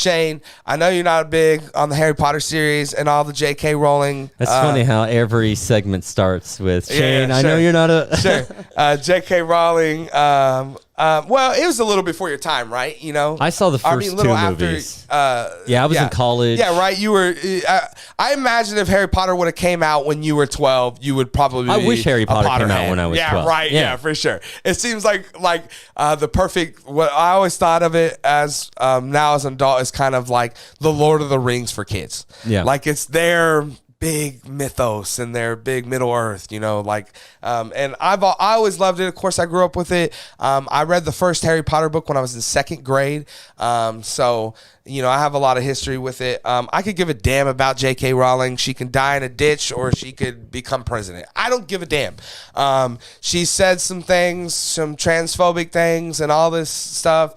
Shane, I know you're not big on the Harry Potter series and all the J.K. Rowling. That's funny how every segment starts with Shane. Yeah, I know you're not a sure. J.K. Rowling. Well, it was a little before your time, right? You know, I saw the first two movies. Yeah, I was in college. Yeah, right. You were. I imagine if Harry Potter would have came out when you were 12, you would probably. I wish Harry Potter came out when I was 12. Right. Yeah, for sure. It seems like the perfect. What I always thought of it as now as an adult is kind of like the Lord of the Rings for kids. Yeah, like it's their big mythos and their big Middle Earth, you know, and I always loved it. Of course, I grew up with it. I read the first Harry Potter book when I was in second grade. So, you know, I have a lot of history with it. I could give a damn about J.K. Rowling. She can die in a ditch or she could become president. I don't give a damn. She said some things, some transphobic things and all this stuff.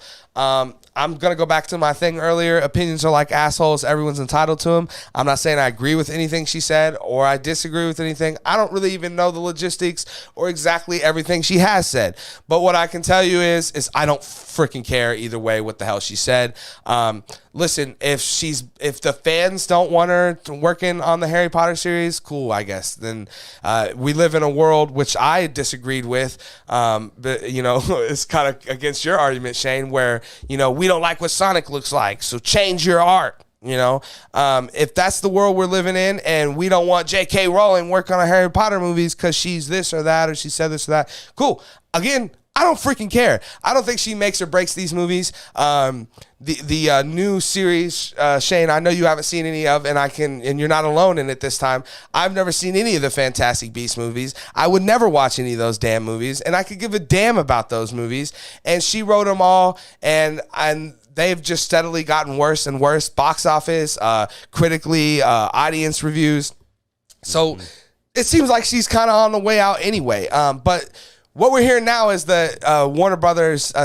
I'm going to go back to my thing earlier. Opinions are like assholes. Everyone's entitled to them. I'm not saying I agree with anything she said or I disagree with anything. I don't really even know the logistics or exactly everything she has said. But what I can tell you is I don't freaking care either way what the hell she said. Listen, if the fans don't want her working on the Harry Potter series, cool, I guess. Then we live in a world which I disagreed with. But, you know, it's kind of against your argument, Shane, where, you know, we don't like what Sonic looks like, so change your art. You know, if that's the world we're living in and we don't want J.K. Rowling working on Harry Potter movies because she's this or that or she said this or that, cool. Again, I don't freaking care. I don't think she makes or breaks these movies. The new series, Shane, I know you haven't seen any of, and you're not alone in it this time. I've never seen any of the Fantastic Beasts movies. I would never watch any of those damn movies, and I could give a damn about those movies. And she wrote them all, and they've just steadily gotten worse and worse. Box office, critically, audience reviews. So it seems like she's kind of on the way out anyway. But what we're hearing now is that Warner Brothers new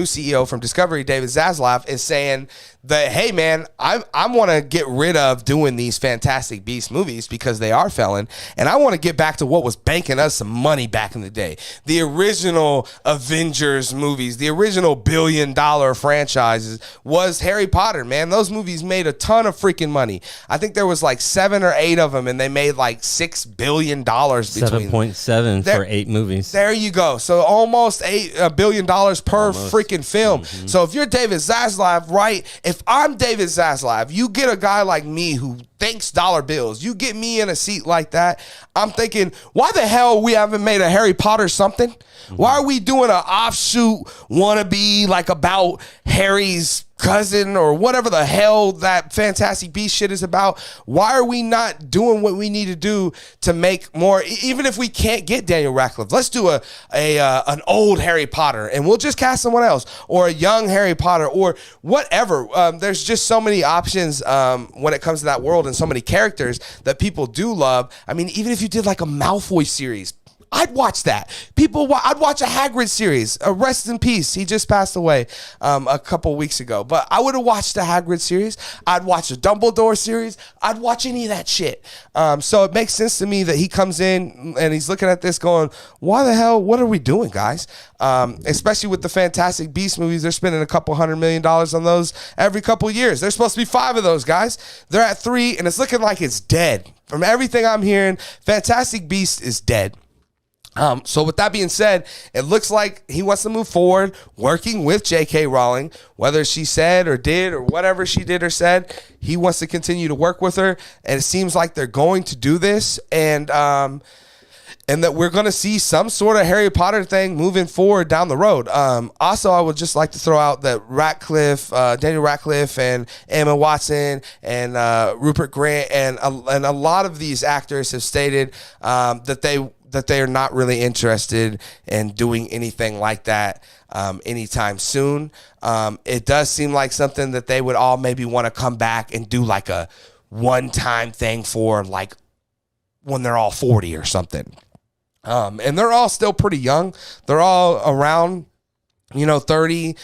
CEO from Discovery, David Zaslav, is saying that, hey, man, I want to get rid of doing these Fantastic Beasts movies because they are failing, and I want to get back to what was banking us some money back in the day. The original Avengers movies, the original billion-dollar franchises was Harry Potter, man. Those movies made a ton of freaking money. I think there was like 7 or 8 of them, and they made like $6 billion between 7.7 for 8 movies. There you go. So almost $8 billion per freaking film. Mm-hmm. So if you're David Zaslav, right? If I'm David Zaslav, you get a guy like me who thinks dollar bills. You get me in a seat like that. I'm thinking, why the hell we haven't made a Harry Potter something? Mm-hmm. Why are we doing an offshoot wannabe like about Harry's cousin or whatever the hell that Fantastic Beast shit is about? Why are we not doing what we need to do to make more? Even if we can't get Daniel Radcliffe, let's do an old Harry Potter and we'll just cast someone else, or a young Harry Potter, or whatever. There's just so many options when it comes to that world, and so many characters that people do love. I mean, even if you did like a Malfoy series, I'd watch that. I'd watch a Hagrid series. Rest in peace. He just passed away a couple weeks ago. But I would have watched the Hagrid series. I'd watch a Dumbledore series. I'd watch any of that shit. So it makes sense to me that he comes in and he's looking at this going, why the hell? What are we doing, guys? Especially with the Fantastic Beasts movies. They're spending a couple $100 million on those every couple years. There's supposed to be 5 of those, guys. They're at 3, and it's looking like it's dead. From everything I'm hearing, Fantastic Beasts is dead. So with that being said, it looks like he wants to move forward working with J.K. Rowling, whether she said or did or whatever she did or said. He wants to continue to work with her, and it seems like they're going to do this, and that we're going to see some sort of Harry Potter thing moving forward down the road. Also, I would just like to throw out that Daniel Radcliffe and Emma Watson and Rupert Grint and a lot of these actors have stated that they are not really interested in doing anything like that anytime soon. It does seem like something that they would all maybe want to come back and do like a one-time thing for, like, when they're all 40 or something. And they're all still pretty young. They're all around, 30,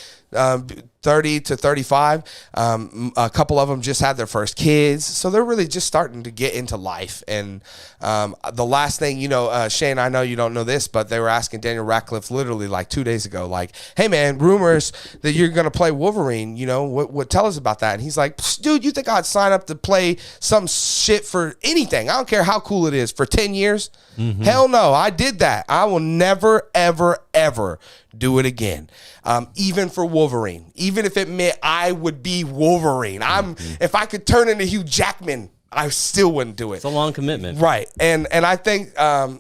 30 to 35. A couple of them just had their first kids, so they're really just starting to get into life. And the last thing, Shane, I know you don't know this, but they were asking Daniel Radcliffe literally like 2 days ago, like, hey man, rumors that you're gonna play Wolverine, what tell us about that? And he's like, dude, you think I'd sign up to play some shit for anything? I don't care how cool it is, for 10 years. Hell no, I did that. I will never, ever, ever do it again. Even for Wolverine, even if it meant I would be Wolverine. If I could turn into Hugh Jackman, I still wouldn't do it. It's a long commitment. Right. And I think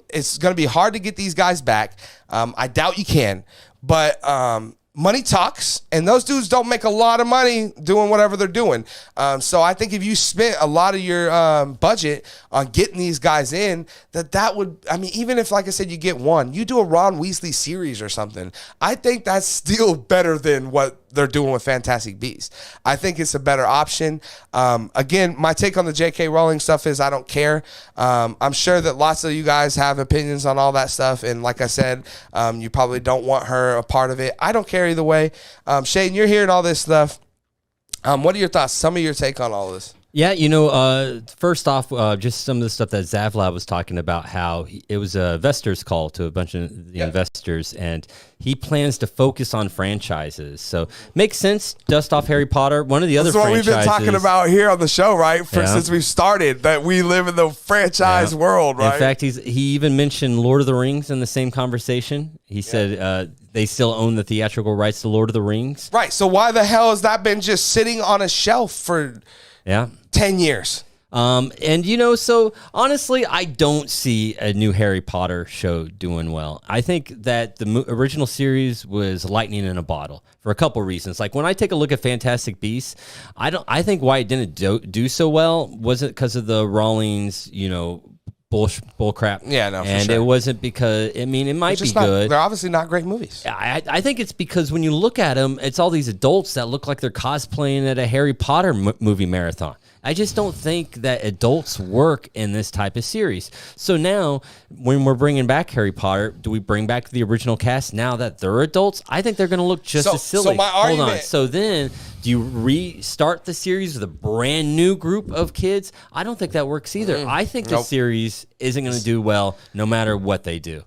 it's going to be hard to get these guys back. I doubt you can, but money talks, and those dudes don't make a lot of money doing whatever they're doing. So I think if you spent a lot of your budget on getting these guys in, that would, even if, like I said, you get one, you do a Ron Weasley series or something, I think that's still better than what they're doing with Fantastic Beasts. I think it's a better option. Again, my take on the J.K. Rowling stuff is I don't care. I'm sure that lots of you guys have opinions on all that stuff, and like I said, you probably don't want her a part of it. I don't care either way. Shane, you're hearing all this stuff. What are your thoughts? Some of your take on all this. Yeah, first off, just some of the stuff that Zavlab was talking about, how it was a investors call to a bunch of the investors, and he plans to focus on franchises. So makes sense. Dust off Harry Potter. One of the other franchises. That's what we've been talking about here on the show, right? Since we've started, that we live in the franchise world, right? In fact, he even mentioned Lord of the Rings in the same conversation. He said they still own the theatrical rights to Lord of the Rings. Right. So why the hell has that been just sitting on a shelf for 10 years? So honestly, I don't see a new Harry Potter show doing well. I think that the original series was lightning in a bottle for a couple reasons. Like when I take a look at Fantastic Beasts, I think why it didn't do so well wasn't because of the Rawlings, bull crap. Yeah, no, and for sure. It wasn't because, it might be good. They're obviously not great movies. I think it's because when you look at them, it's all these adults that look like they're cosplaying at a Harry Potter movie marathon. I just don't think that adults work in this type of series. So now, when we're bringing back Harry Potter, do we bring back the original cast now that they're adults? I think they're going to look just as silly. So my argument... Hold on. So then, do you restart the series with a brand new group of kids? I don't think that works either. I think the series isn't going to do well no matter what they do.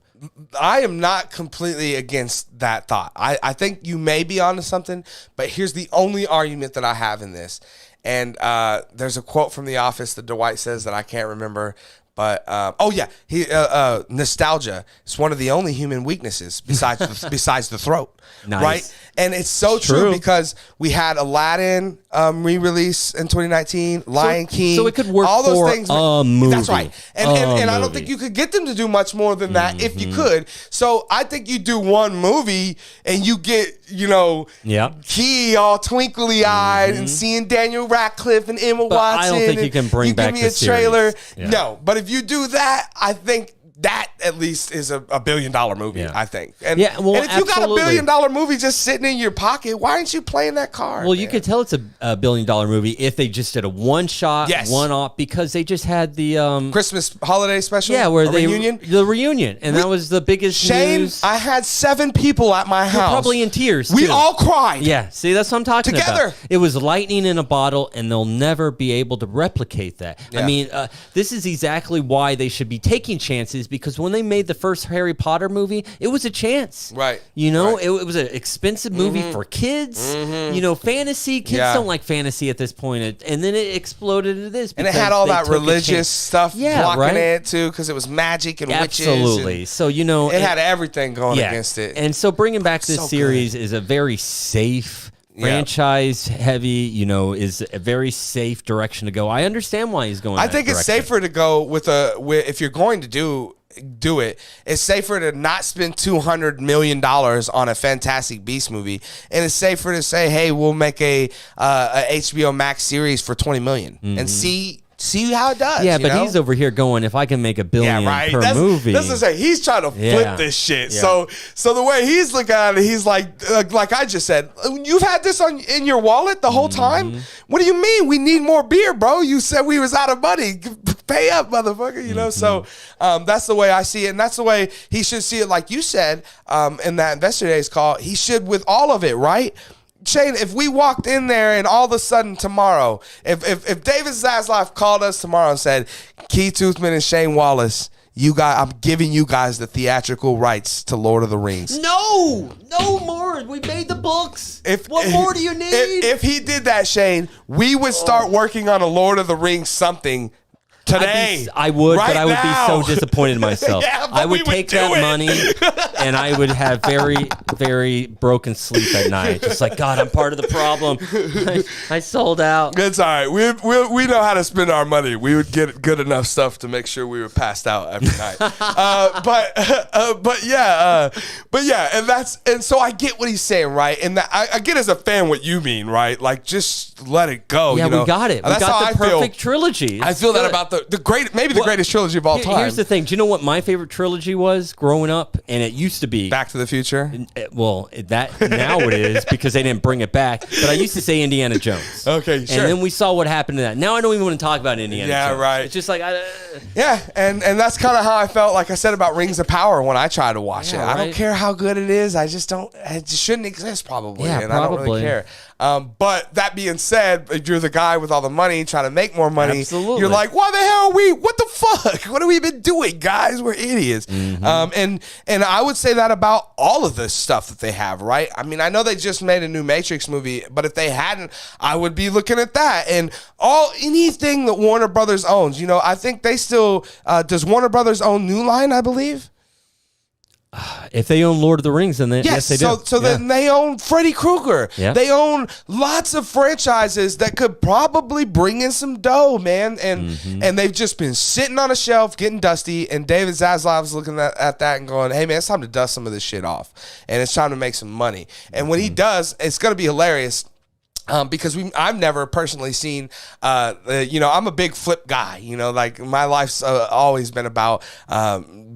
I am not completely against that thought. I think you may be onto something, but here's the only argument that I have in this. And there's a quote from The Office that Dwight says that I can't remember. But nostalgia is one of the only human weaknesses besides the throat, nice. Right? And it's so true because we had Aladdin re-release in 2019, Lion King. So it could work all those for things. A movie. That's right. And I don't think you could get them to do much more than that if you could. So I think you do one movie and you get, Key all twinkly-eyed and seeing Daniel Radcliffe and Emma Watson. I don't think you can bring back give me the a trailer. Yeah. No, but if you do that, I think that at least is a $1 billion movie, I think. And if you got a $1 billion movie just sitting in your pocket, why aren't you playing that card? Well, you could tell it's a $1 billion movie if they just did a one-shot, one-off, because they just had the Christmas holiday special. Yeah, where the reunion, and that was the biggest news. I had 7 people at my house, probably in tears. We all cried. Yeah, see, that's what I'm talking together. About. It was lightning in a bottle, and they'll never be able to replicate that. Yeah. This is exactly why they should be taking chances. Because when they made the first Harry Potter movie, it was a chance. Right. It was an expensive movie for kids. Fantasy. Kids don't like fantasy at this point. And then it exploded into this. And it had all that religious stuff blocking it, too, because it was magic and witches. Absolutely. So, it had everything going against it. And so bringing back this series is a very safe franchise heavy, is a very safe direction to go. I understand why he's going. I think it's safer to go with if you're going to do it. It's safer to not spend $200 million on a Fantastic Beast movie, and it's safer to say, hey, we'll make a HBO Max series for $20 million and see how it does. Yeah, but he's over here going, if I can make $1 billion per movie. That's to say, he's trying to flip this shit. Yeah. So the way he's looking at it, he's like I just said, you've had this in your wallet the whole time? What do you mean? We need more beer, bro. You said we was out of money. Pay up, motherfucker. So that's the way I see it, and that's the way he should see it. Like you said in that Investor Days call, he should with all of it, right? Shane, if we walked in there and all of a sudden tomorrow, if David Zaslav called us tomorrow and said, Keith Toothman and Shane Wallace, I'm giving you guys the theatrical rights to Lord of the Rings. No more. We made the books. What more do you need? If he did that, Shane, we would start working on a Lord of the Rings something today. I would, right but I would now. be so disappointed in myself. Yeah, but I we would would take do that it. money and I would have very, very broken sleep at night. Just like, God, I'm part of the problem. I sold out. It's all right. We know how to spend our money. We would get good enough stuff to make sure we were passed out every night. But yeah, and so I get what he's saying, right? And I get as a fan what you mean, right? Like just let it go. Yeah, you know? we got it. We That's how got the I feel. perfect trilogy. I feel that Good. about the greatest trilogy of all time. Here's the thing. Do you know what my favorite trilogy was growing up? And it used to be Back to the Future. Well, that now it is because they didn't bring it back. But I used to say Indiana Jones. Okay, sure. And then we saw what happened to that. Now I don't even want to talk about Indiana Yeah, Jones. right. It's just like Yeah, and that's kind of how I felt, like I said, about Rings of Power when I tried to watch it. Yeah, I don't right. care how good it is. It just shouldn't exist probably, Yeah, and I don't really probably. care. But that being said, if you're the guy with all the money trying to make more money, Absolutely. you're like, why the hell are we? What the fuck? What have we been doing, guys? We're idiots. Mm-hmm. And I would say that about all of this stuff that they have, right? I mean, I know they just made a new Matrix movie, but if they hadn't, I would be looking at that and anything that Warner Brothers owns. You know, I think they still does Warner Brothers own New Line, I believe. if they own Lord of the Rings, then yes, they do. So then they own Freddy Krueger. Yeah. They own lots of franchises that could probably bring in some dough, man. And they've just been sitting on a shelf getting dusty. And David Zaslav's looking at that and going, hey, man, it's time to dust some of this shit off. And it's time to make some money. And when he does, it's going to be hilarious. Because I've never personally seen, I'm a big flip guy, like my life's always been about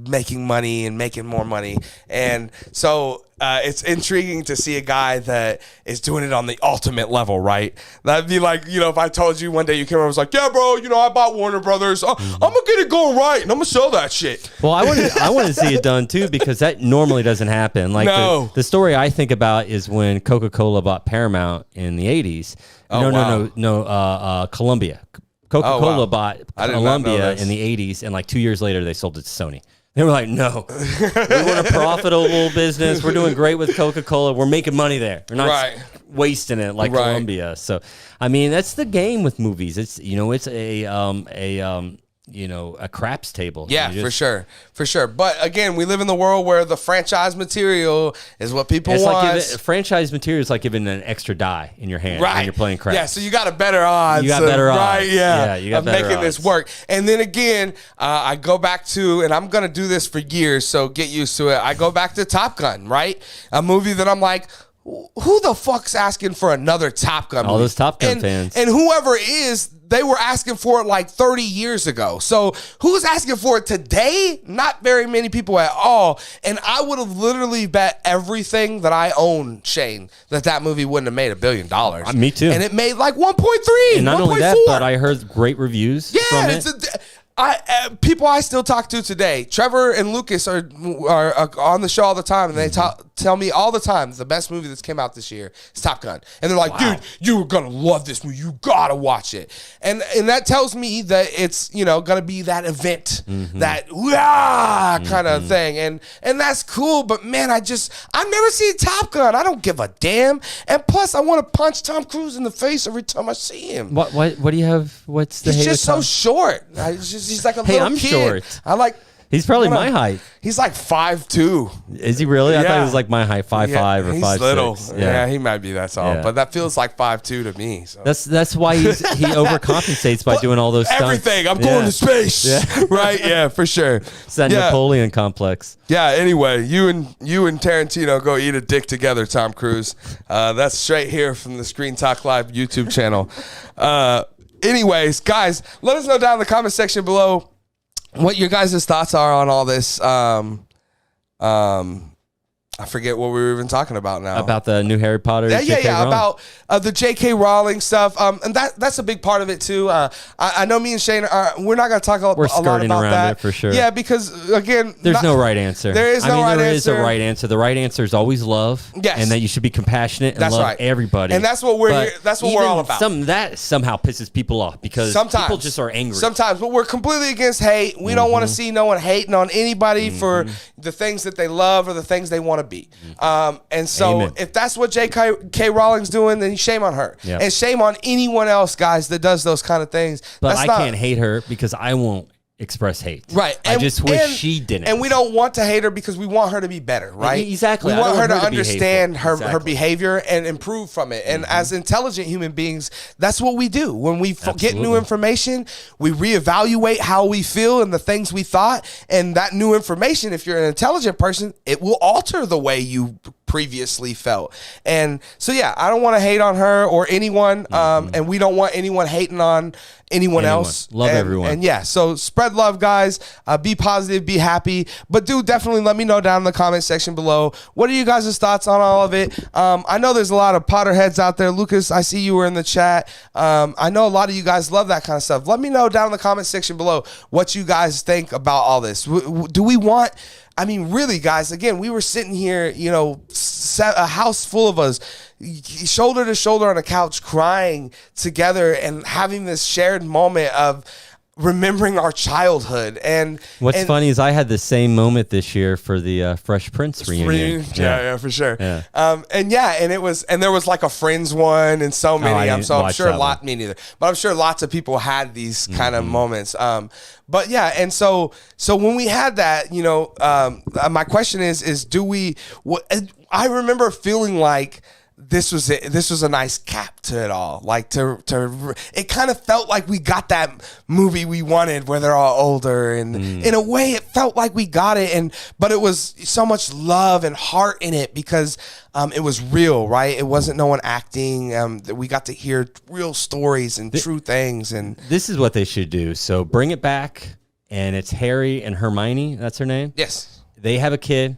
making money and making more money. And so it's intriguing to see a guy that is doing it on the ultimate level, right? That'd be like, if I told you one day you came over and was like, yeah, bro, I bought Warner Brothers. I'm going to get it going right and I'm going to sell that shit. Well, I want to see it done too because that normally doesn't happen. Like No. the story I think about is when Coca-Cola bought Paramount in the 80s. Columbia. Coca-Cola wow. bought I did not know Columbia this. in the 80s, and like 2 years later they sold it to Sony. They were like, no, we want a profitable business. We're doing great with Coca-Cola. We're making money there. We're not Right. wasting it like Right. Columbia. So, I mean, that's the game with movies. It's a craps table. Yeah, You for just- sure. But again, we live in the world where the franchise material is what people It's want. like franchise material is like giving an extra die in your hand Right. when you're playing craps. Yeah, so you got a better odds. You got better right, odds. Yeah, Yeah, you got of better making this odds. work. And then again, I go back to, and I'm going to do this for years, so get used to it. I go back to Top Gun, right? A movie that I'm like, who the fuck's asking for another Top Gun movie? All those Top Gun fans. And whoever is, they were asking for it like 30 years ago. So who's asking for it today? Not very many people at all. And I would have literally bet everything that I own, Shane, that movie wouldn't have made $1 billion. Me too. And it made like 1.3, And not only that, 1.4. but I heard great reviews from it. People I still talk to today, Trevor and Lucas are on the show all the time, and they tell me all the time the best movie that's came out this year is Top Gun, and they're like, dude, you're gonna love this movie, you gotta watch it, and that tells me that it's gonna be that event, that kind of thing, and that's cool. But man, I've never seen Top Gun. I don't give a damn, and plus I want to punch Tom Cruise in the face every time I see him. What do you have? What's the He's hate just with so Tom? short. He's like a Hey, little I'm kid. short. I like. He's probably I don't my know. height. He's like 5'2". Is he really? I thought Yeah. he was like my height, 5'5" or he's 5'6". little. Yeah, he might be. That's all. Yeah. But that feels like 5'2" to me. So. That's why he overcompensates by doing all those stunts. Everything. I'm going to space. Yeah. Right? Yeah, for sure. It's that Yeah. Napoleon complex. Yeah, anyway, you and Tarantino go eat a dick together, Tom Cruise. That's straight here from the Screen Talk Live YouTube channel. Anyways, guys, let us know down in the comment section below what your guys' thoughts are on all this. I forget what we were even talking about now. About the new Harry Potter. Yeah. About the J.K. Rowling stuff. And that's a big part of it too. I know me and Shane we're not going to talk a lot about that it for sure. Yeah, because again, there's no right answer. There is no right answer. There is a right answer. The right answer is always love. Yes. And that you should be compassionate and love everybody. And that's what we're here. That's what we're all about. That somehow pisses people off because people just are angry. Sometimes, but we're completely against hate. We don't want to see no one hating on anybody for the things that they love or the things they want to be. And so if that's what J.K. Rowling's doing, then shame on her. Yeah. And shame on anyone else, guys, that does those kind of things. But I can't hate her because I won't express hate. Right. I just wish she didn't. And we don't want to hate her because we want her to be better, right? Exactly. We want her to understand her behavior and improve from it. And as intelligent human beings, that's what we do. When we get new information, we reevaluate how we feel and the things we thought. And that new information, if you're an intelligent person, it will alter the way you previously felt. And so, yeah, I don't want to hate on her or anyone. And we don't want anyone hating on anyone else. Love everyone. And yeah, so spread love, guys. Be positive, be happy. But do definitely let me know down in the comment section below. What are you guys' thoughts on all of it? I know there's a lot of Potterheads out there. Lucas, I see you were in the chat. I know a lot of you guys love that kind of stuff. Let me know down in the comment section below what you guys think about all this. Do we want... I mean, really, guys, again, we were sitting here, you know, a house full of us, shoulder to shoulder on a couch, crying together and having this shared moment of remembering our childhood. And what's funny is I had the same moment this year for the Fresh Prince reunion. Yeah, for sure. Yeah. And it was, and there was like a Friends one and so many. I'm sure me neither, but I'm sure lots of people had these kind of moments. But yeah, and so when we had that, you know, my question is do we? I remember feeling like this was it. This was a nice cap to it all. Like it kind of felt like we got that movie we wanted, where they're all older, and in a way, it felt like we got it. But it was so much love and heart in it because it was real, right? It wasn't no one acting. We got to hear real stories and true things. And this is what they should do. So bring it back, and it's Harry and Hermione. That's her name. Yes, they have a kid.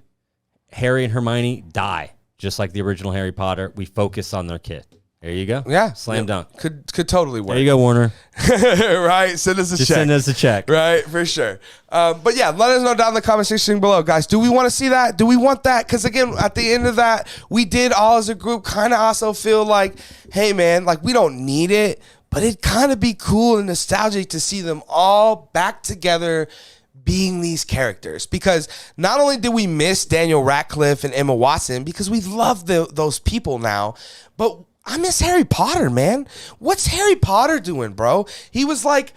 Harry and Hermione die. Just like the original Harry Potter, we focus on their kid. There you go. Yeah. Slam dunk. Could totally work. There you go, Warner. Right? Send us a check. Send us a check. Right? For sure. But yeah, let us know down in the comment section below, guys. Do we want to see that? Do we want that? Because again, at the end of that, we did all as a group kind of also feel like, hey, man, like we don't need it, but it'd kind of be cool and nostalgic to see them all back together being these characters, because not only did we miss Daniel Radcliffe and Emma Watson because we love those people now, but I miss Harry Potter, man. What's Harry Potter doing, bro? He was like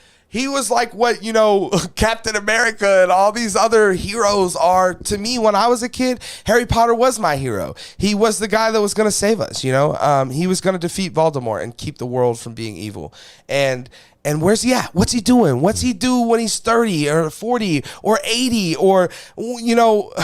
what, you know, Captain America and all these other heroes are to me. When I was a kid, Harry Potter was my hero. He was the guy that was going to save us, you know. He was going to defeat Voldemort and keep the world from being evil. And where's he at? What's he doing? What's he do when he's 30 or 40 or 80 or, you know,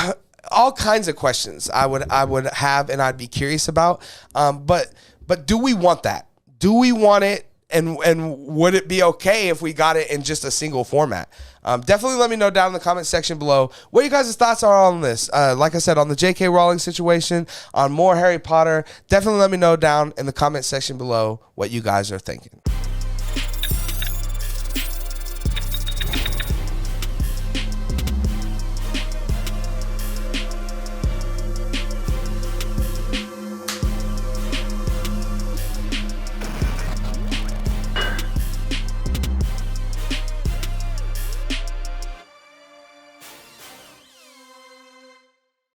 all kinds of questions I would have and I'd be curious about. But do we want that? Do we want it? And would it be okay if we got it in just a single format? Definitely let me know down in the comment section below what you guys' thoughts are on this. Like I said, on the J.K. Rowling situation, on more Harry Potter. Definitely let me know down in the comment section below what you guys are thinking.